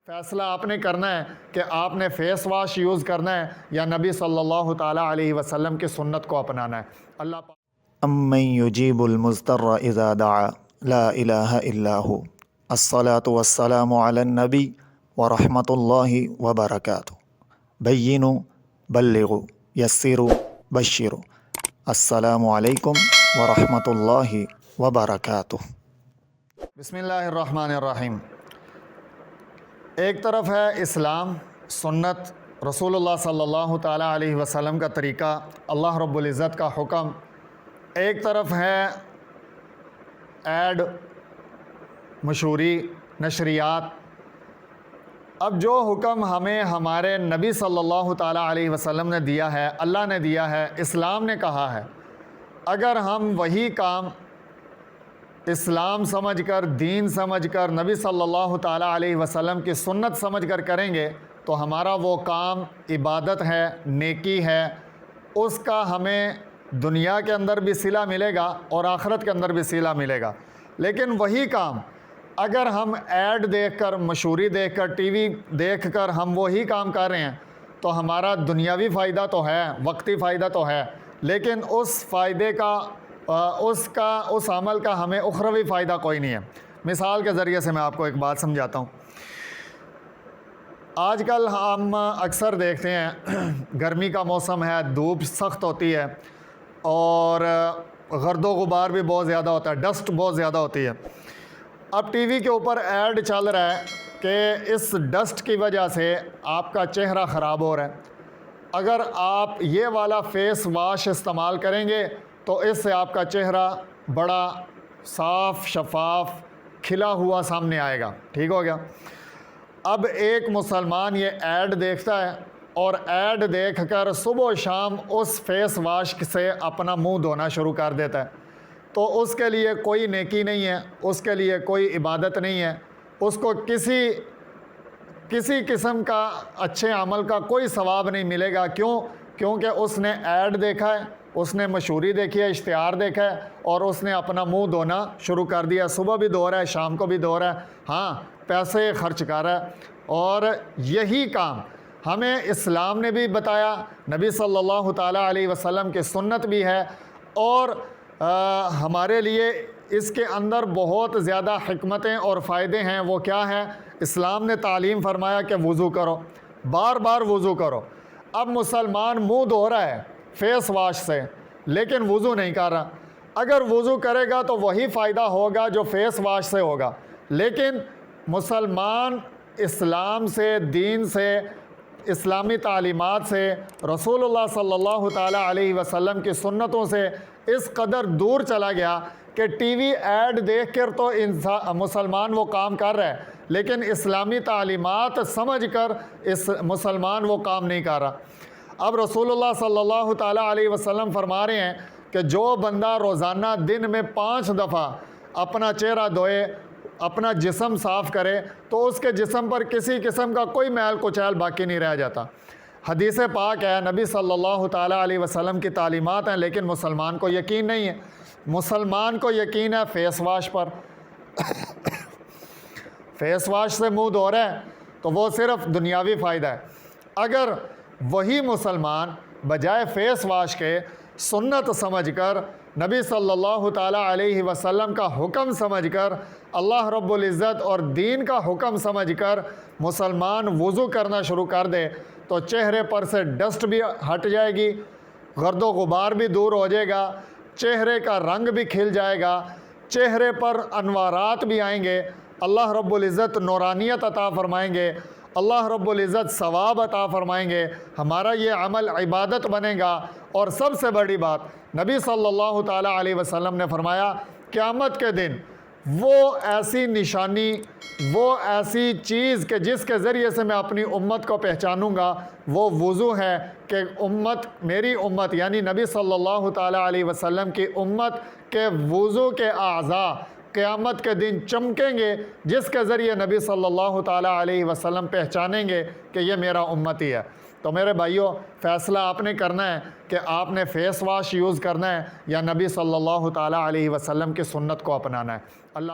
فیصلہ آپ نے کرنا ہے کہ آپ نے فیس واش یوز کرنا ہے یا نبی صلی اللہ تعالیٰ علیہ وسلم کی سنت کو اپنانا ہے۔ اللہ پاک امن یجیب المضطر اذا دعا لا الہ الا ہو الصلاۃ والسلام علی النبی ورحمۃ اللہ وبرکاتہ بینوا بلغوا یسروا بشروا السلام علیکم ورحمۃ اللہ وبرکاتہ۔ بسم اللہ الرحمن الرحیم۔ ایک طرف ہے اسلام، سنت، رسول اللہ صلی اللہ تعالیٰ علیہ وسلم کا طریقہ، اللہ رب العزت کا حکم، ایک طرف ہے ایڈ، مشہوری، نشریات۔ اب جو حکم ہمیں ہمارے نبی صلی اللہ تعالیٰ علیہ وسلم نے دیا ہے، اللہ نے دیا ہے، اسلام نے کہا ہے، اگر ہم وہی کام اسلام سمجھ کر، دین سمجھ کر، نبی صلی اللہ تعالیٰ علیہ وسلم کی سنت سمجھ کر کریں گے تو ہمارا وہ کام عبادت ہے، نیکی ہے، اس کا ہمیں دنیا کے اندر بھی صلہ ملے گا اور آخرت کے اندر بھی صلہ ملے گا۔ لیکن وہی کام اگر ہم ایڈ دیکھ کر، مشہوری دیکھ کر، ٹی وی دیکھ کر ہم وہی کام کر رہے ہیں تو ہمارا دنیاوی فائدہ تو ہے، وقتی فائدہ تو ہے، لیکن اس فائدے کا اس عمل کا ہمیں اخروی فائدہ کوئی نہیں ہے۔ مثال کے ذریعے سے میں آپ کو ایک بات سمجھاتا ہوں۔ آج کل ہم اکثر دیکھتے ہیں گرمی کا موسم ہے، دھوپ سخت ہوتی ہے اور گرد و غبار بھی بہت زیادہ ہوتا ہے، ڈسٹ بہت زیادہ ہوتی ہے۔ اب ٹی وی کے اوپر ایڈ چل رہا ہے کہ اس ڈسٹ کی وجہ سے آپ کا چہرہ خراب ہو رہا ہے، اگر آپ یہ والا فیس واش استعمال کریں گے تو اس سے آپ کا چہرہ بڑا صاف، شفاف، کھلا ہوا سامنے آئے گا۔ ٹھیک ہو گیا؟ اب ایک مسلمان یہ ایڈ دیکھتا ہے اور ایڈ دیکھ کر صبح و شام اس فیس واش سے اپنا منہ دھونا شروع کر دیتا ہے، تو اس کے لیے کوئی نیکی نہیں ہے، اس کے لیے کوئی عبادت نہیں ہے، اس کو کسی قسم کا اچھے عمل کا کوئی ثواب نہیں ملے گا۔ کیونکہ اس نے ایڈ دیکھا ہے، اس نے مشہوری دیکھی ہے، اشتہار دیکھا ہے اور اس نے اپنا منہ دھونا شروع کر دیا۔ صبح بھی دھو رہا ہے، شام کو بھی دھو رہا ہے، ہاں پیسے خرچ کر رہا ہے۔ اور یہی کام ہمیں اسلام نے بھی بتایا، نبی صلی اللہ تعالیٰ علیہ وسلم کی سنت بھی ہے، اور ہمارے لیے اس کے اندر بہت زیادہ حکمتیں اور فائدے ہیں۔ وہ کیا ہیں؟ اسلام نے تعلیم فرمایا کہ وضو کرو، بار بار وضو کرو۔ اب مسلمان منہ دھو رہا ہے فیس واش سے لیکن وضو نہیں کر رہا۔ اگر وضو کرے گا تو وہی فائدہ ہوگا جو فیس واش سے ہوگا، لیکن مسلمان اسلام سے، دین سے، اسلامی تعلیمات سے، رسول اللہ صلی اللہ تعالیٰ علیہ وسلم کی سنتوں سے اس قدر دور چلا گیا کہ ٹی وی ایڈ دیکھ کر تو مسلمان وہ کام کر رہا ہے، لیکن اسلامی تعلیمات سمجھ کر مسلمان وہ کام نہیں کر رہا۔ اب رسول اللہ صلی اللہ تعالیٰ علیہ وسلم فرما رہے ہیں کہ جو بندہ روزانہ دن میں 5 دفعہ اپنا چہرہ دھوئے، اپنا جسم صاف کرے تو اس کے جسم پر کسی قسم کا کوئی میل کچیل باقی نہیں رہ جاتا۔ حدیث پاک ہے، نبی صلی اللہ تعالیٰ علیہ وسلم کی تعلیمات ہیں، لیکن مسلمان کو یقین نہیں ہے۔ مسلمان کو یقین ہے فیس واش پر، فیس واش سے منہ دھو رہا ہے تو وہ صرف دنیاوی فائدہ ہے۔ اگر وہی مسلمان بجائے فیس واش کے سنت سمجھ کر، نبی صلی اللہ تعالیٰ علیہ وسلم کا حکم سمجھ کر، اللہ رب العزت اور دین کا حکم سمجھ کر مسلمان وضو کرنا شروع کر دے تو چہرے پر سے ڈسٹ بھی ہٹ جائے گی، گرد و غبار بھی دور ہو جائے گا، چہرے کا رنگ بھی کھل جائے گا، چہرے پر انوارات بھی آئیں گے، اللہ رب العزت نورانیت عطا فرمائیں گے، اللہ رب العزت ثواب عطا فرمائیں گے، ہمارا یہ عمل عبادت بنے گا۔ اور سب سے بڑی بات، نبی صلی اللہ تعالیٰ علیہ وسلم نے فرمایا قیامت کے دن وہ ایسی نشانی، وہ ایسی چیز کہ جس کے ذریعے سے میں اپنی امت کو پہچانوں گا، وہ وضو ہے کہ میری امت یعنی نبی صلی اللہ تعالیٰ علیہ وسلم کی امت کے وضو کے اعضاء قیامت کے دن چمکیں گے، جس کے ذریعے نبی صلی اللہ تعالیٰ علیہ وسلم پہچانیں گے کہ یہ میرا امتی ہے۔ تو میرے بھائیوں، فیصلہ آپ نے کرنا ہے کہ آپ نے فیس واش یوز کرنا ہے یا نبی صلی اللہ تعالیٰ علیہ وسلم کی سنت کو اپنانا ہے۔ اللہ